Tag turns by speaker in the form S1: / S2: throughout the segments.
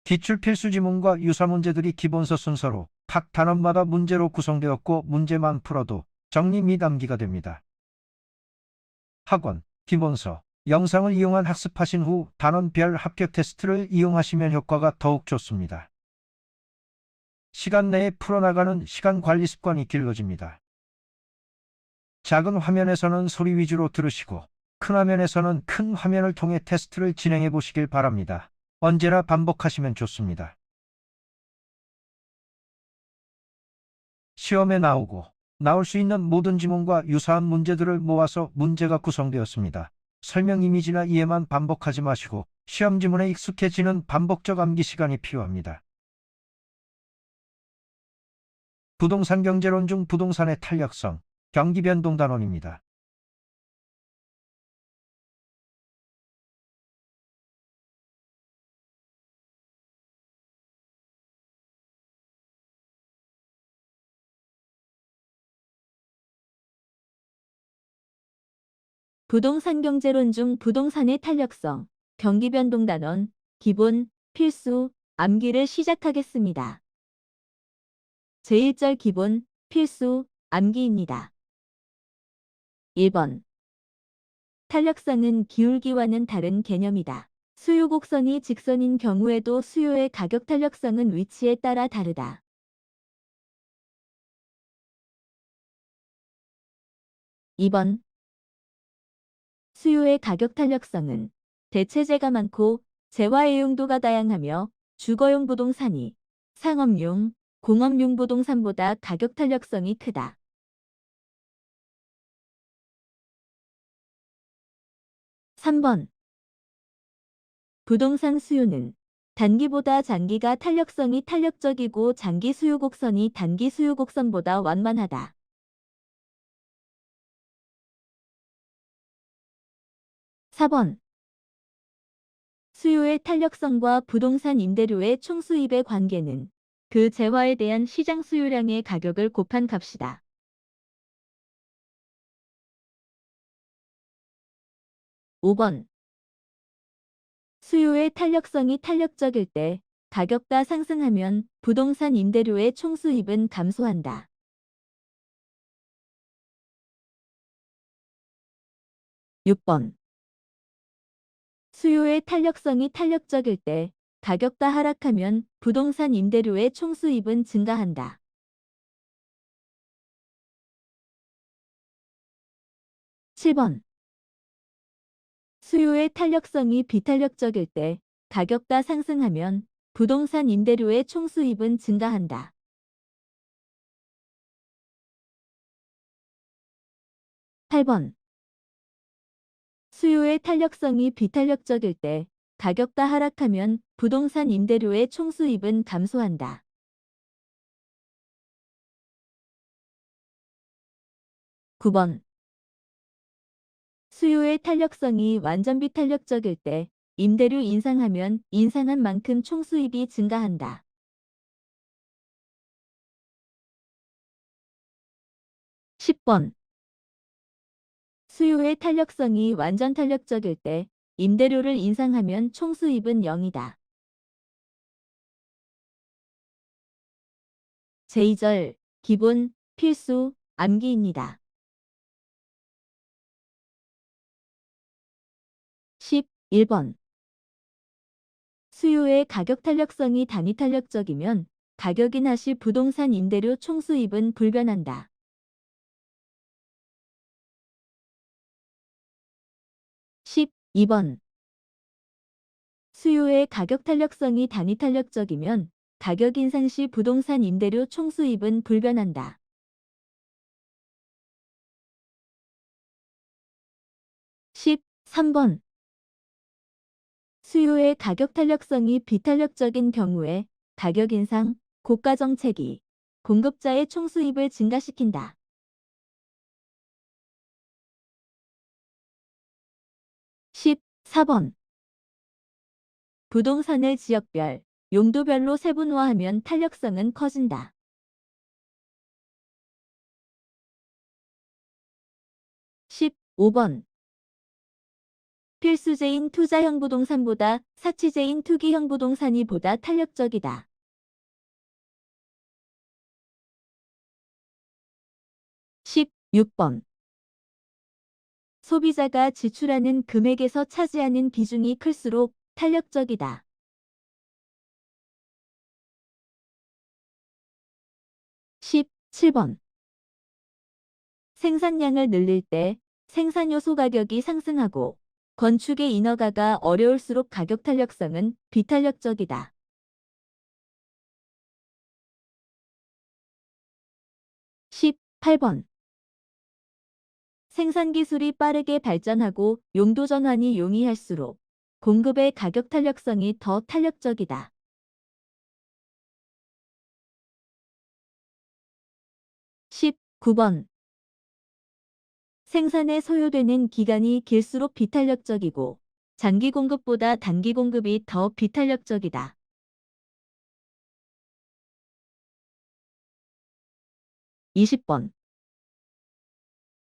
S1: 기출 필수 지문과 유사 문제들이 기본서 순서로 각 단원마다 문제로 구성되었고 문제만 풀어도 정리 및 암기가 됩니다. 학원, 기본서, 영상을 이용한 학습하신 후 단원별 합격 테스트를 이용하시면 효과가 더욱 좋습니다. 시간 내에 풀어나가는 시간 관리 습관이 길러집니다. 작은 화면에서는 소리 위주로 들으시고 큰 화면에서는 큰 화면을 통해 테스트를 진행해 보시길 바랍니다. 언제나 반복하시면 좋습니다. 시험에 나올 수 있는 모든 지문과 유사한 문제들을 모아서 문제가 구성되었습니다. 설명 이미지나 이해만 반복하지 마시고 시험 지문에 익숙해지는 반복적 암기 시간이 필요합니다. 부동산 경제론 중 부동산의 탄력성, 경기 변동 단원입니다.
S2: 부동산 경제론 중 부동산의 탄력성, 경기 변동 단원, 기본, 필수, 암기를 시작하겠습니다. 제1절 기본, 필수, 암기입니다. 1번. 탄력성은 기울기와는 다른 개념이다. 수요 곡선이 직선인 경우에도 수요의 가격 탄력성은 위치에 따라 다르다. 2번. 수요의 가격 탄력성은 대체재가 많고 재화의 용도가 다양하며 주거용 부동산이 상업용, 공업용 부동산보다 가격 탄력성이 크다. 3번. 부동산 수요는 단기보다 장기가 탄력적이고 장기 수요 곡선이 단기 수요 곡선보다 완만하다. 4번. 수요의 탄력성과 부동산 임대료의 총수입의 관계는 그 재화에 대한 시장 수요량의 가격을 곱한 값이다. 5번. 수요의 탄력성이 탄력적일 때 가격가 상승하면 부동산 임대료의 총수입은 감소한다. 6번. 수요의 탄력성이 탄력적일 때 가격가 하락하면 부동산 임대료의 총수입은 증가한다. 7번. 수요의 탄력성이 비탄력적일 때 가격가 상승하면 부동산 임대료의 총수입은 증가한다. 8번. 수요의 탄력성이 비탄력적일 때 가격가 하락하면 부동산 임대료의 총수입은 감소한다. 9번. 수요의 탄력성이 완전 비탄력적일 때 임대료 인상하면 인상한 만큼 총수입이 증가한다. 10번. 수요의 탄력성이 완전 탄력적일 때 임대료를 인상하면 총수입은 0이다. 제2절 기본, 필수, 암기입니다. 11번. 수요의 가격 탄력성이 단위 탄력적이면 가격인 시 부동산 임대료 총수입은 불변한다. 12번. 수요의 가격 탄력성이 단위 탄력적이면 가격 인상 시 부동산 임대료 총수입은 불변한다. 13번. 수요의 가격 탄력성이 비탄력적인 경우에 가격 인상, 고가 정책이 공급자의 총수입을 증가시킨다. 14번. 부동산을 지역별, 용도별로 세분화하면 탄력성은 커진다. 15번. 필수제인 투자형 부동산보다 사치제인 투기형 부동산이 보다 탄력적이다. 16번. 소비자가 지출하는 금액에서 차지하는 비중이 클수록 탄력적이다. 17번. 생산량을 늘릴 때 생산요소 가격이 상승하고 건축의 인허가가 어려울수록 가격 탄력성은 비탄력적이다. 18번. 생산 기술이 빠르게 발전하고 용도 전환이 용이할수록 공급의 가격 탄력성이 더 탄력적이다. 19번. 생산에 소요되는 기간이 길수록 비탄력적이고 장기 공급보다 단기 공급이 더 비탄력적이다. 20번.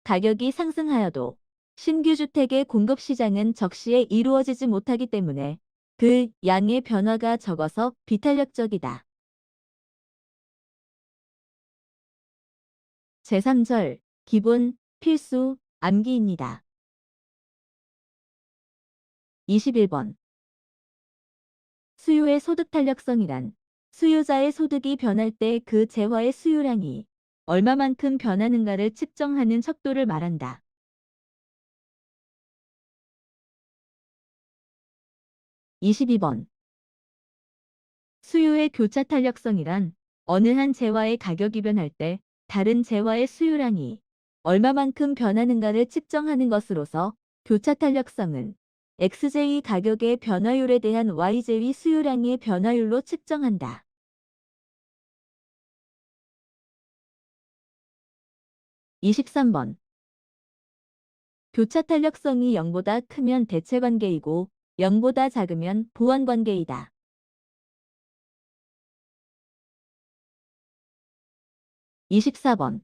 S2: 가격이 상승하여도 신규 주택의 공급 시장은 적시에 이루어지지 못하기 때문에 그 양의 변화가 적어서 비탄력적이다. 제3절 기본, 필수, 암기입니다. 21번. 수요의 소득 탄력성이란 수요자의 소득이 변할 때 그 재화의 수요량이 얼마만큼 변하는가를 측정하는 척도를 말한다. 22번. 수요의 교차 탄력성이란 어느 한 재화의 가격이 변할 때 다른 재화의 수요량이 얼마만큼 변하는가를 측정하는 것으로서 교차 탄력성은 XJ 가격의 변화율에 대한 YJ 수요량의 변화율로 측정한다. 23번. 교차 탄력성이 0보다 크면 대체관계이고 0보다 작으면 보완관계이다. 24번.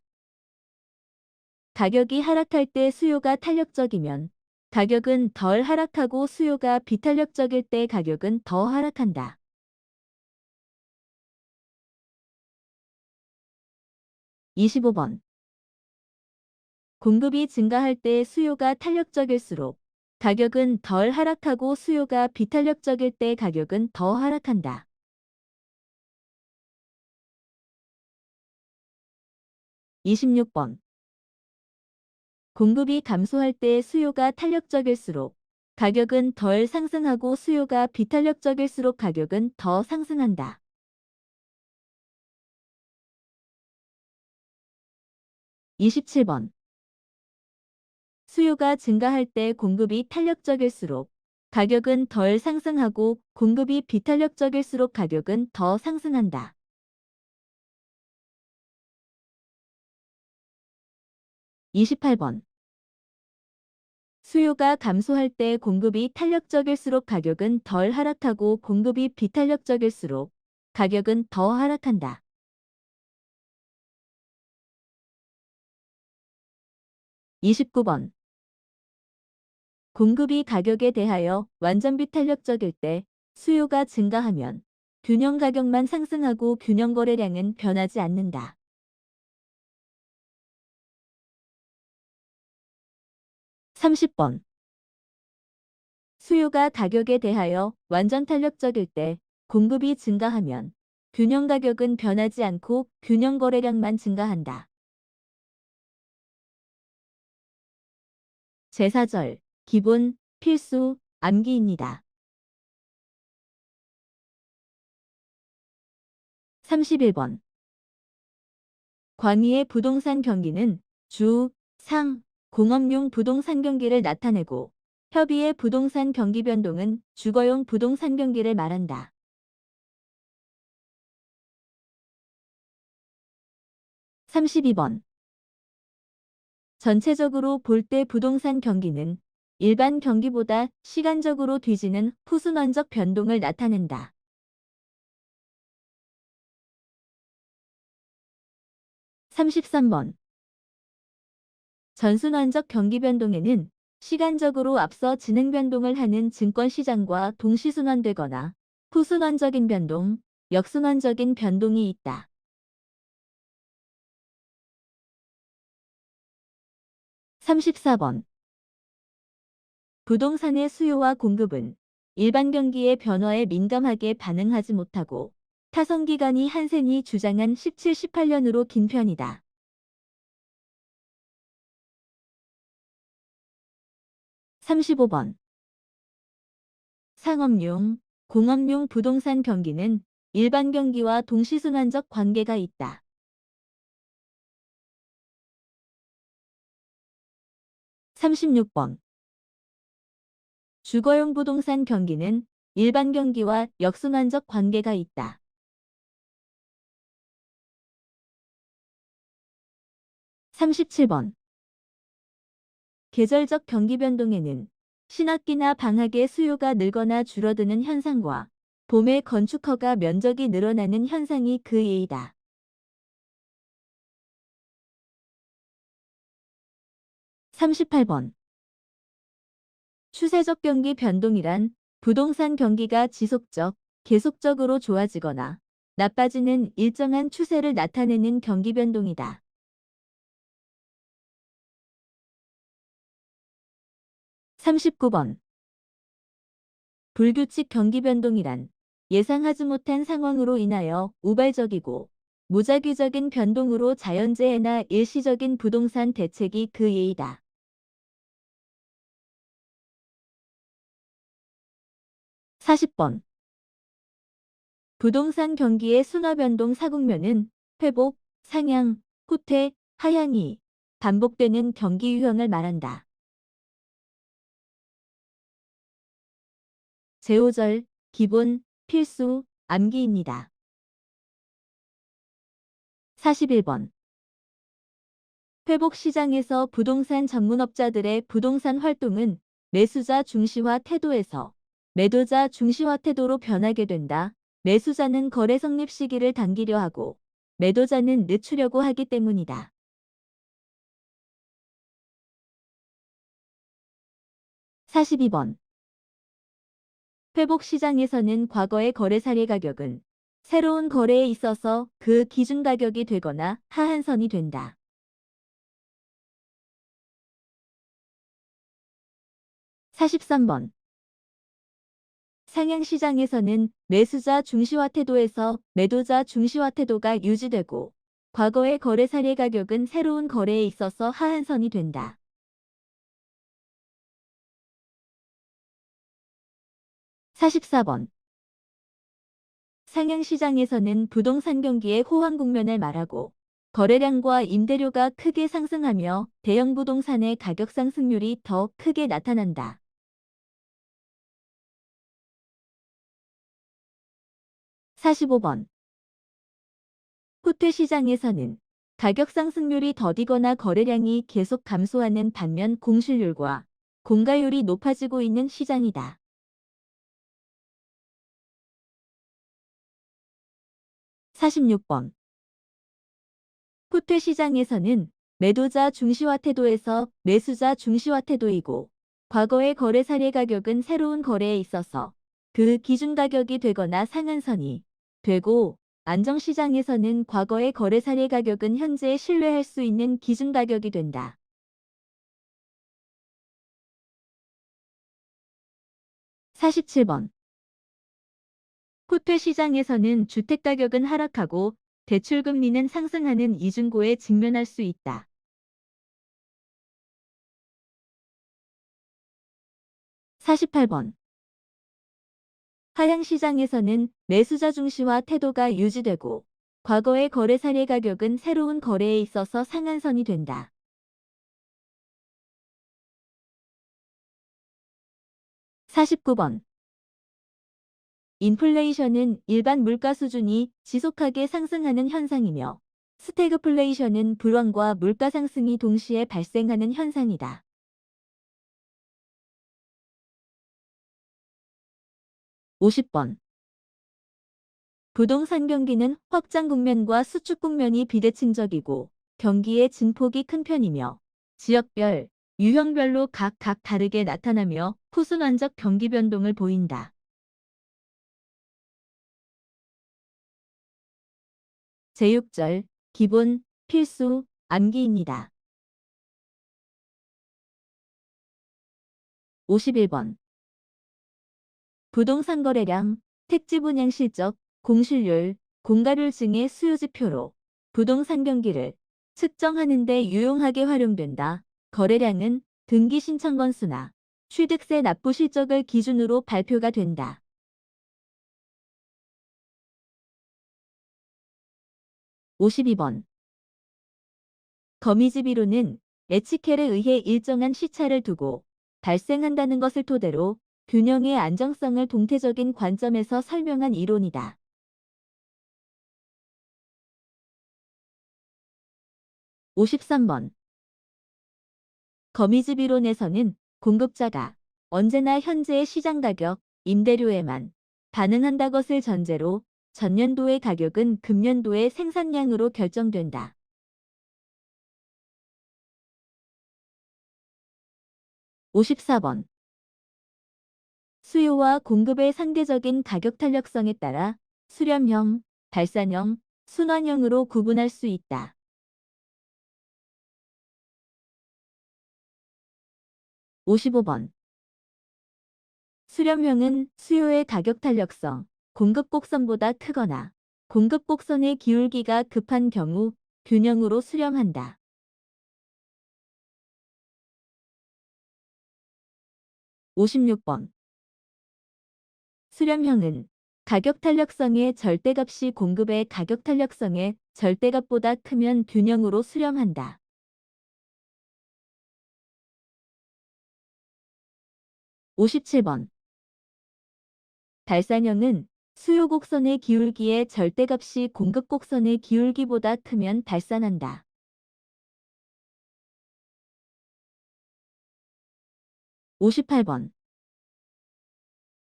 S2: 가격이 하락할 때 수요가 탄력적이면 가격은 덜 하락하고 수요가 비탄력적일 때 가격은 더 하락한다. 25번. 공급이 증가할 때 수요가 탄력적일수록 가격은 덜 하락하고 수요가 비탄력적일 때 가격은 더 하락한다. 26번. 공급이 감소할 때 수요가 탄력적일수록 가격은 덜 상승하고 수요가 비탄력적일수록 가격은 더 상승한다. 27번. 수요가 증가할 때 공급이 탄력적일수록 가격은 덜 상승하고 공급이 비탄력적일수록 가격은 더 상승한다. 28번. 수요가 감소할 때 공급이 탄력적일수록 가격은 덜 하락하고 공급이 비탄력적일수록 가격은 더 하락한다. 29번. 공급이 가격에 대하여 완전 비탄력적일 때 수요가 증가하면 균형 가격만 상승하고 균형 거래량은 변하지 않는다. 30번. 수요가 가격에 대하여 완전 탄력적일 때 공급이 증가하면 균형 가격은 변하지 않고 균형 거래량만 증가한다. 제4절 기본, 필수, 암기입니다. 31번. 광의의 부동산 경기는 주, 상, 공업용 부동산 경기를 나타내고 협의의 부동산 경기 변동은 주거용 부동산 경기를 말한다. 32번. 전체적으로 볼 때 부동산 경기는 일반 경기보다 시간적으로 뒤지는 후순환적 변동을 나타낸다. 33번. 전순환적 경기 변동에는 시간적으로 앞서 진행 변동을 하는 증권시장과 동시순환되거나 후순환적인 변동, 역순환적인 변동이 있다. 34번. 부동산의 수요와 공급은 일반 경기의 변화에 민감하게 반응하지 못하고 타성기간이 한센이 주장한 17, 18년으로 긴 편이다. 35번. 상업용, 공업용 부동산 경기는 일반 경기와 동시순환적 관계가 있다. 36번. 주거용 부동산 경기는 일반 경기와 역순환적 관계가 있다. 37번. 계절적 경기 변동에는 신학기나 방학의 수요가 늘거나 줄어드는 현상과 봄에 건축허가 면적이 늘어나는 현상이 그 예이다. 38번. 추세적 경기 변동이란 부동산 경기가 지속적, 계속적으로 좋아지거나 나빠지는 일정한 추세를 나타내는 경기 변동이다. 39번. 불규칙 경기 변동이란 예상하지 못한 상황으로 인하여 우발적이고 무작위적인 변동으로 자연재해나 일시적인 부동산 대책이 그 예이다. 40번. 부동산 경기의 순화 변동 사국면은 회복, 상향, 후퇴, 하향이 반복되는 경기 유형을 말한다. 제5절, 기본, 필수, 암기입니다. 41번. 회복 시장에서 부동산 전문업자들의 부동산 활동은 매수자 중시화 태도에서 매도자 중시화 태도로 변하게 된다. 매수자는 거래 성립 시기를 당기려 하고 매도자는 늦추려고 하기 때문이다. 42번. 회복 시장에서는 과거의 거래 사례 가격은 새로운 거래에 있어서 그 기준 가격이 되거나 하한선이 된다. 43번. 상향시장에서는 매수자 중시화 태도에서 매도자 중시화 태도가 유지되고 과거의 거래 사례 가격은 새로운 거래에 있어서 하한선이 된다. 44번. 상향시장에서는 부동산 경기의 호황 국면을 말하고 거래량과 임대료가 크게 상승하며 대형 부동산의 가격 상승률이 더 크게 나타난다. 45번. 후퇴 시장에서는 가격 상승률이 더디거나 거래량이 계속 감소하는 반면 공실률과 공가율이 높아지고 있는 시장이다. 46번. 후퇴 시장에서는 매도자 중시화 태도에서 매수자 중시화 태도이고 과거의 거래 사례 가격은 새로운 거래에 있어서 그 기준 가격이 되거나 상한선이 되고 안정시장에서는 과거의 거래 사례 가격은 현재 신뢰할 수 있는 기준 가격이 된다. 47번. 후퇴 시장에서는 주택가격은 하락하고 대출금리는 상승하는 이중고에 직면할 수 있다. 48번. 하향시장에서는 매수자 중시화 태도가 유지되고 과거의 거래 사례 가격은 새로운 거래에 있어서 상한선이 된다. 49번. 인플레이션은 일반 물가 수준이 지속하게 상승하는 현상이며 스태그플레이션은 불황과 물가 상승이 동시에 발생하는 현상이다. 50번. 부동산 경기는 확장 국면과 수축 국면이 비대칭적이고 경기의 증폭이 큰 편이며 지역별, 유형별로 각각 다르게 나타나며 후순환적 경기 변동을 보인다. 제6절 기본, 필수, 암기입니다. 51번 부동산 거래량, 택지 분양 실적, 공실률, 공가율 등의 수요지표로 부동산 경기를 측정하는 데 유용하게 활용된다. 거래량은 등기 신청 건수나 취득세 납부 실적을 기준으로 발표가 된다. 52번 거미집이론은 에치켈에 의해 일정한 시차를 두고 발생한다는 것을 토대로 균형의 안정성을 동태적인 관점에서 설명한 이론이다. 53번 거미집 이론에서는 공급자가 언제나 현재의 시장 가격, 임대료에만 반응한다 것을 전제로 전년도의 가격은 금년도의 생산량으로 결정된다. 54번 수요와 공급의 상대적인 가격 탄력성에 따라 수렴형, 발산형, 순환형으로 구분할 수 있다. 55번 수렴형은 수요의 가격 탄력성, 공급 곡선보다 크거나 공급 곡선의 기울기가 급한 경우 균형으로 수렴한다. 56번 수렴형은 가격 탄력성의 절대값이 공급의 가격 탄력성의 절대값보다 크면 균형으로 수렴한다. 57번 발산형은 수요 곡선의 기울기의 절대값이 공급 곡선의 기울기보다 크면 발산한다. 58번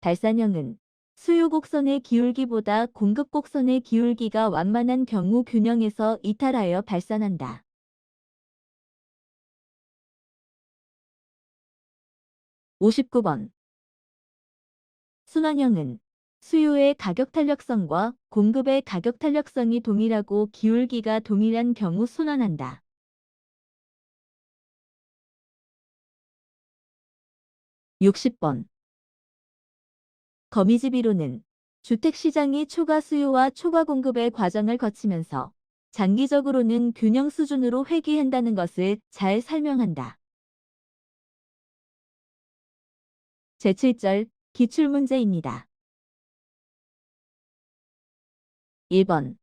S2: 발산형은 수요 곡선의 기울기보다 공급 곡선의 기울기가 완만한 경우 균형에서 이탈하여 발산한다. 59번 순환형은 수요의 가격 탄력성과 공급의 가격 탄력성이 동일하고 기울기가 동일한 경우 순환한다. 60번 거미집 이론은 주택시장이 초과 수요와 초과 공급의 과정을 거치면서 장기적으로는 균형 수준으로 회귀한다는 것을 잘 설명한다. 제7절 기출문제입니다. 1번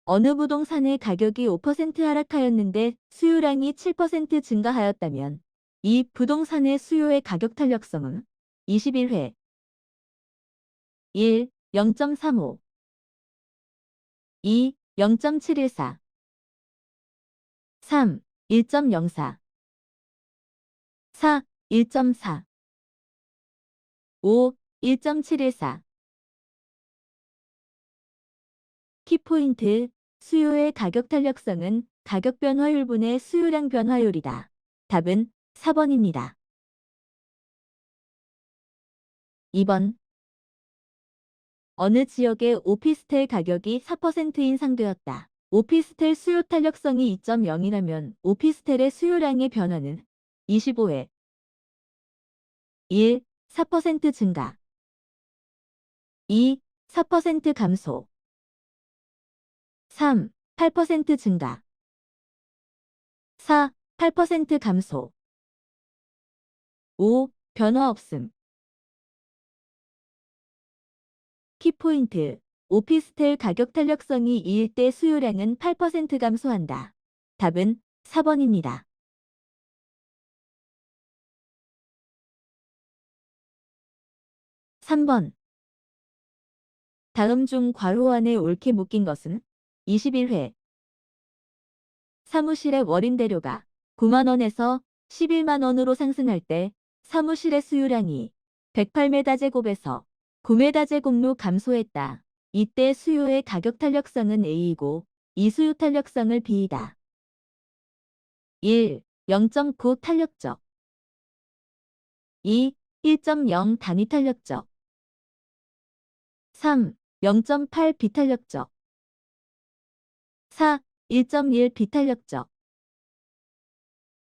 S2: 어느 부동산의 가격이 5% 하락하였는데 수요량이 7% 증가하였다면 이 부동산의 수요의 가격 탄력성은 21회 1. 0.35 2. 0.714 3. 1.04 4. 1.4 5. 1.714 키포인트 수요의 가격 탄력성은 가격 변화율분의 수요량 변화율이다. 답은 4번입니다. 2번 어느 지역의 오피스텔 가격이 4% 인상되었다. 오피스텔 수요 탄력성이 2.0이라면 오피스텔의 수요량의 변화는 25회 1. 4% 증가 2. 4% 감소 3. 8% 증가 4. 8% 감소 5. 변화 없음 키포인트 오피스텔 가격 탄력성이 2일 때 수요량은 8% 감소한다. 답은 4번입니다. 3번 다음 중 괄호 안에 옳게 묶인 것은 21회 사무실의 월임대료가 9만원에서 11만원으로 상승할 때 사무실의 수요량이 108m제곱에서 9m제곱로 감소했다. 이때 수요의 가격 탄력성은 A이고 이 수요 탄력성을 B이다. 1. 0.9 탄력적. 2. 1.0 단위 탄력적. 3. 0.8 비탄력적. 4. 1.1 비탄력적.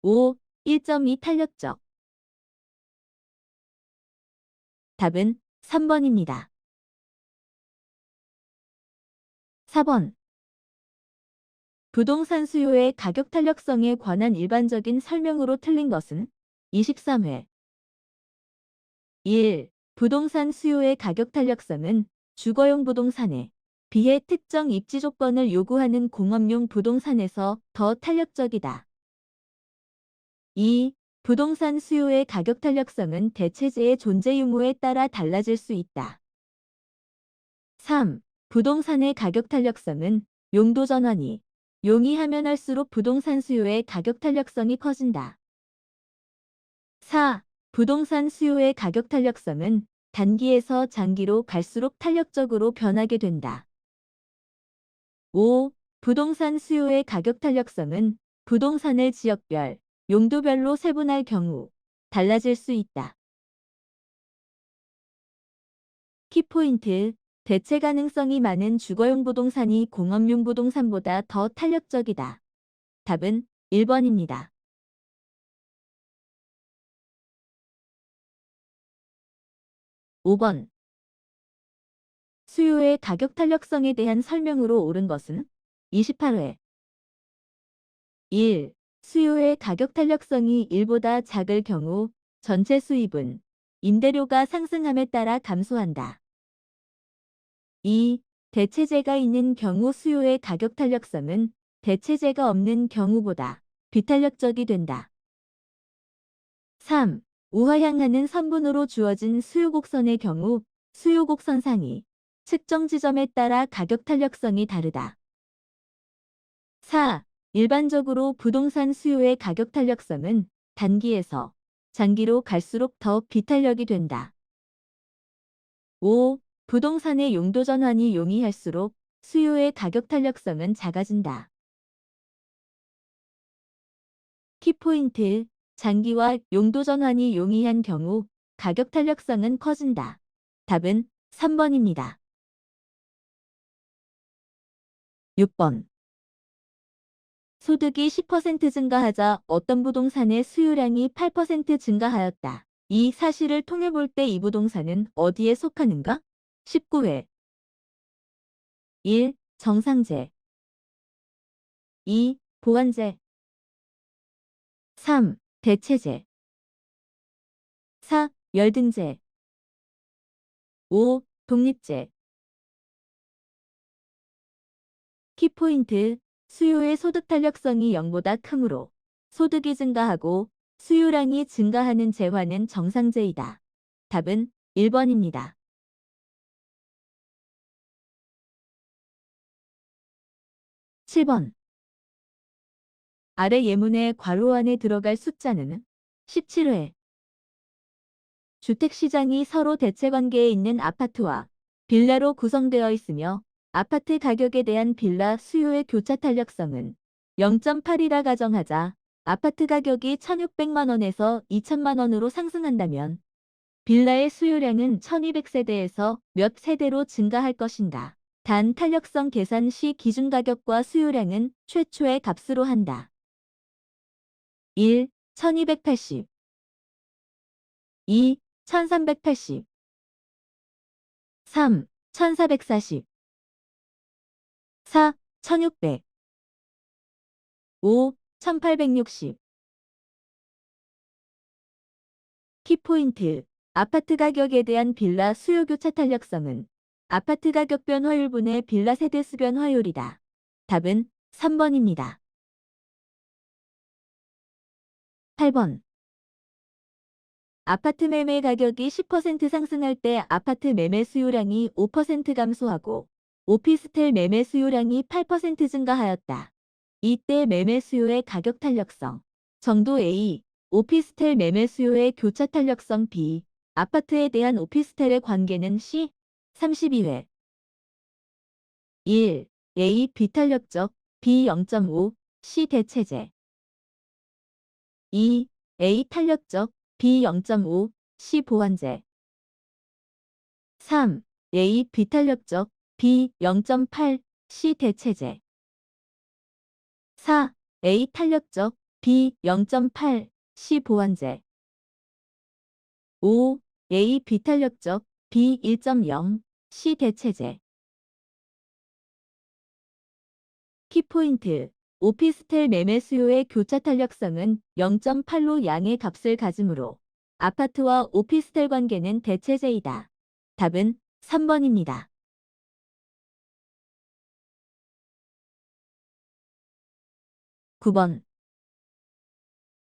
S2: 5. 1.2 탄력적. 답은 3번입니다. 4번. 부동산 수요의 가격 탄력성에 관한 일반적인 설명으로 틀린 것은 23회. 1. 부동산 수요의 가격 탄력성은 주거용 부동산에 비해 특정 입지 조건을 요구하는 공업용 부동산에서 더 탄력적이다. 2. 부동산 수요의 가격 탄력성은 대체재의 존재 유무에 따라 달라질 수 있다. 3. 부동산의 가격 탄력성은 용도 전환이 용이하면 할수록 부동산 수요의 가격 탄력성이 커진다. 4. 부동산 수요의 가격 탄력성은 단기에서 장기로 갈수록 탄력적으로 변하게 된다. 5. 부동산 수요의 가격 탄력성은 부동산을 지역별, 용도별로 세분할 경우 달라질 수 있다. 키포인트. 대체 가능성이 많은 주거용 부동산이 공업용 부동산보다 더 탄력적이다. 답은 1번입니다. 5번. 수요의 가격 탄력성에 대한 설명으로 옳은 것은 28회. 1. 수요의 가격 탄력성이 1보다 작을 경우 전체 수입은 임대료가 상승함에 따라 감소한다. 2. 대체재가 있는 경우 수요의 가격 탄력성은 대체재가 없는 경우보다 비탄력적이 된다. 3. 우하향하는 선분으로 주어진 수요곡선의 경우 수요곡선 상이 측정 지점에 따라 가격 탄력성이 다르다. 4. 일반적으로 부동산 수요의 가격 탄력성은 단기에서 장기로 갈수록 더 비탄력이 된다. 5. 부동산의 용도 전환이 용이할수록 수요의 가격 탄력성은 작아진다. 키포인트. 장기와 용도 전환이 용이한 경우 가격 탄력성은 커진다. 답은 3번입니다. 6번. 소득이 10% 증가하자 어떤 부동산의 수요량이 8% 증가하였다. 이 사실을 통해 볼 때 이 부동산은 어디에 속하는가? 19회. 1. 정상재. 2. 보완재. 3. 대체재. 4. 열등재. 5. 독립재. 키포인트. 수요의 소득 탄력성이 0보다 크므로 소득이 증가하고 수요량이 증가하는 재화는 정상재이다. 답은 1번입니다. 7번. 아래 예문의 괄호 안에 들어갈 숫자는 17회. 주택시장이 서로 대체관계에 있는 아파트와 빌라로 구성되어 있으며 아파트 가격에 대한 빌라 수요의 교차 탄력성은 0.8이라 가정하자 아파트 가격이 1,600만 원에서 2,000만 원으로 상승한다면 빌라의 수요량은 1,200세대에서 몇 세대로 증가할 것인가. 단 탄력성 계산 시 기준 가격과 수요량은 최초의 값으로 한다. 1. 1280. 2. 1380. 3. 1440. 4. 1600. 5. 1860. 키포인트. 아파트 가격에 대한 빌라 수요 교차 탄력성은 아파트 가격 변화율분의 빌라 세대 수 변화율이다. 답은 3번입니다. 8번. 아파트 매매 가격이 10% 상승할 때 아파트 매매 수요량이 5% 감소하고 오피스텔 매매 수요량이 8% 증가하였다. 이때 매매 수요의 가격 탄력성 정도 A, 오피스텔 매매 수요의 교차 탄력성 B, 아파트에 대한 오피스텔의 관계는 C. 32회. 1. A 비탄력적, B 0.5, C 대체재. 2. A 탄력적, B 0.5, C 보완제. 3. A 비탄력적, B 0.8, C 대체제. 4. A 탄력적, B 0.8, C 보완제. 5. A 비탄력적, B 1.0, C 대체제. 키포인트. 오피스텔 매매 수요의 교차 탄력성은 0.8로 양의 값을 가지므로 아파트와 오피스텔 관계는 대체제이다. 답은 3번입니다. 9번.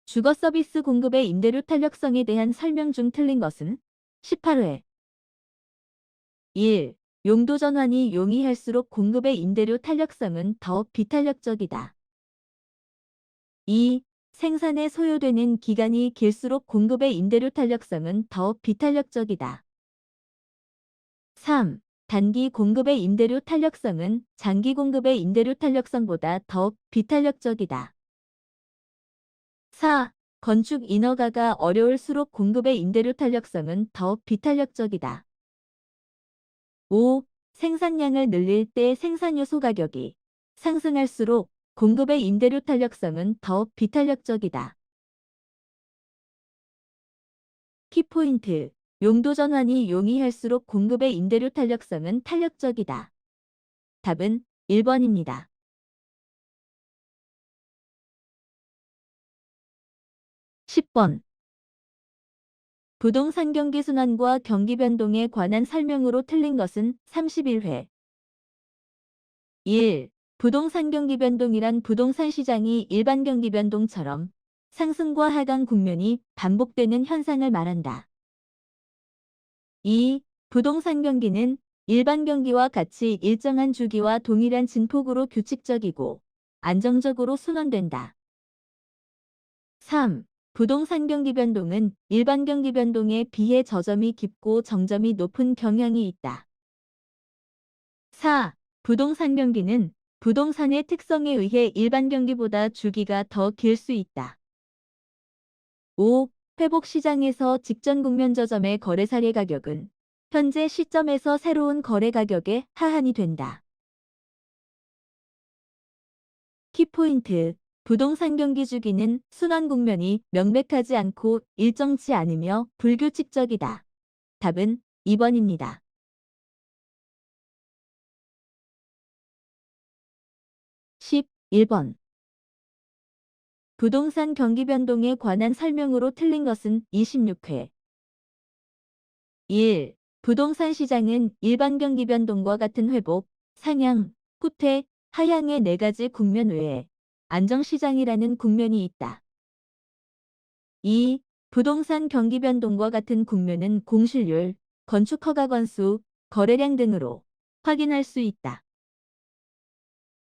S2: 주거 서비스 공급의 임대료 탄력성에 대한 설명 중 틀린 것은 18회. 1. 용도 전환이 용이할수록 공급의 임대료 탄력성은 더 비탄력적이다. 2. 생산에 소요되는 기간이 길수록 공급의 임대료 탄력성은 더 비탄력적이다. 3. 단기 공급의 임대료 탄력성은 장기 공급의 임대료 탄력성보다 더 비탄력적이다. 4. 건축 인허가가 어려울수록 공급의 임대료 탄력성은 더 비탄력적이다. 5. 생산량을 늘릴 때 생산요소 가격이 상승할수록 공급의 임대료 탄력성은 더 비탄력적이다. 키포인트. 용도 전환이 용이할수록 공급의 임대료 탄력성은 탄력적이다. 답은 1번입니다. 10번. 부동산 경기 순환과 경기 변동에 관한 설명으로 틀린 것은 31회. 1. 부동산 경기 변동이란 부동산 시장이 일반 경기 변동처럼 상승과 하강 국면이 반복되는 현상을 말한다. 2. 부동산 경기는 일반 경기와 같이 일정한 주기와 동일한 진폭으로 규칙적이고 안정적으로 순환된다. 3. 부동산 경기 변동은 일반 경기 변동에 비해 저점이 깊고 정점이 높은 경향이 있다. 4. 부동산 경기는 부동산의 특성에 의해 일반 경기보다 주기가 더 길 수 있다. 5. 회복 시장에서 직전 국면 저점의 거래 사례 가격은 현재 시점에서 새로운 거래 가격에 하한이 된다. 키포인트. 부동산 경기 주기는 순환 국면이 명백하지 않고 일정치 않으며 불규칙적이다. 답은 2번입니다. 11번. 부동산 경기 변동에 관한 설명으로 틀린 것은 26회. 1. 부동산 시장은 일반 경기 변동과 같은 회복, 상향, 후퇴, 하향의 네 가지 국면 외에 안정시장이라는 국면이 있다. 2. 부동산 경기 변동과 같은 국면은 공실률, 건축 허가 건수, 거래량 등으로 확인할 수 있다.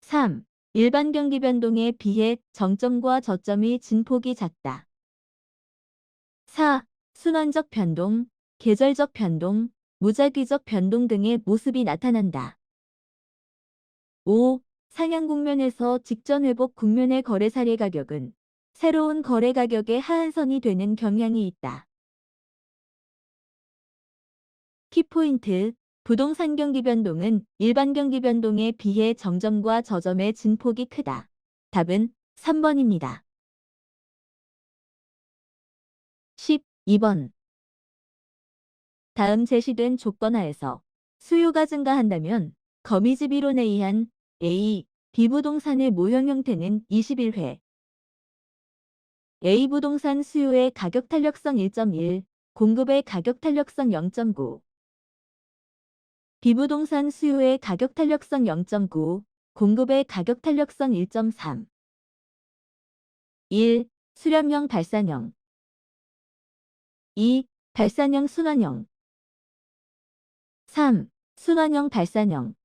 S2: 3. 일반 경기 변동에 비해 정점과 저점이 진폭이 작다. 4. 순환적 변동, 계절적 변동, 무작위적 변동 등의 모습이 나타난다. 5. 상향 국면에서 직전 회복 국면의 거래 사례 가격은 새로운 거래 가격의 하한선이 되는 경향이 있다. 키포인트. 부동산 경기 변동은 일반 경기 변동에 비해 정점과 저점의 진폭이 크다. 답은 3번입니다. 12번. 다음 제시된 조건 하에서 수요가 증가한다면 거미집 이론에 의한 A, B 부동산의 모형 형태는 21회. A 부동산 수요의 가격 탄력성 1.1, 공급의 가격 탄력성 0.9. B 부동산 수요의 가격 탄력성 0.9, 공급의 가격 탄력성 1.3. 1. 수렴형 발산형. 2. 발산형 순환형. 3. 순환형 발산형.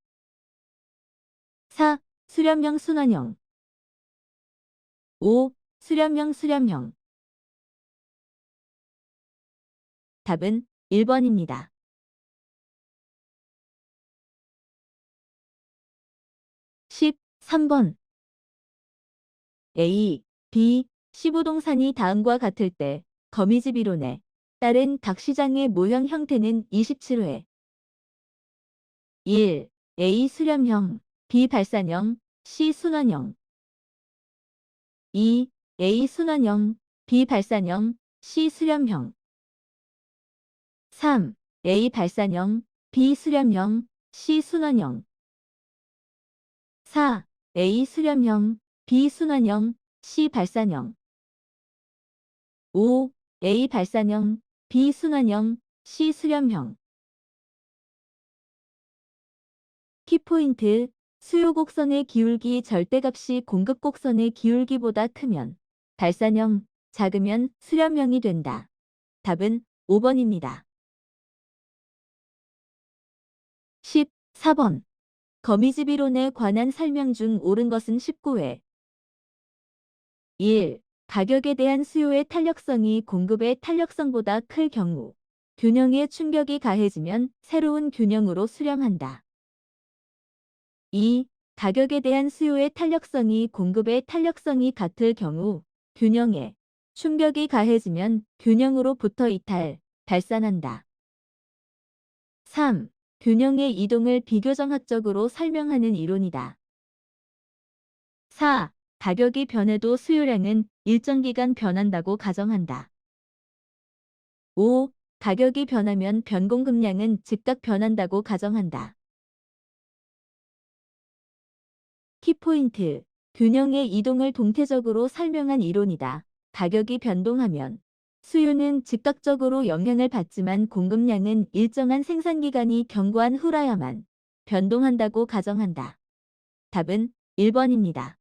S2: 4. 수렴형 순환형. 5. 수렴형 수렴형. 답은 1번입니다. 13번. A, B, 시부동산이 다음과 같을 때 거미집 이론에 따른 각 시장의 모형 형태는 27회. 1. A 수렴형, B 발산형, C 순환형. 2. A 순환형, B 발산형, C 수렴형. 3. A 발산형, B 수렴형, C 순환형. 4. A 수렴형, B 순환형, C 발산형. 5. A 발산형, B 순환형, C 수렴형. 키포인트, 수요 곡선의 기울기 절대값이 공급 곡선의 기울기보다 크면 발산형, 작으면 수렴형이 된다. 답은 5번입니다. 14번. 거미집 이론에 관한 설명 중 옳은 것은 19회. 1. 가격에 대한 수요의 탄력성이 공급의 탄력성보다 클 경우 균형에 충격이 가해지면 새로운 균형으로 수렴한다. 2. 가격에 대한 수요의 탄력성이 공급의 탄력성이 같을 경우 균형에 충격이 가해지면 균형으로부터 이탈, 발산한다. 3. 균형의 이동을 비교정학적으로 설명하는 이론이다. 4. 가격이 변해도 수요량은 일정 기간 변한다고 가정한다. 5. 가격이 변하면 변공급량은 즉각 변한다고 가정한다. 키포인트, 균형의 이동을 동태적으로 설명한 이론이다. 가격이 변동하면 수요는 즉각적으로 영향을 받지만 공급량은 일정한 생산기간이 경과한 후라야만 변동한다고 가정한다. 답은 1번입니다.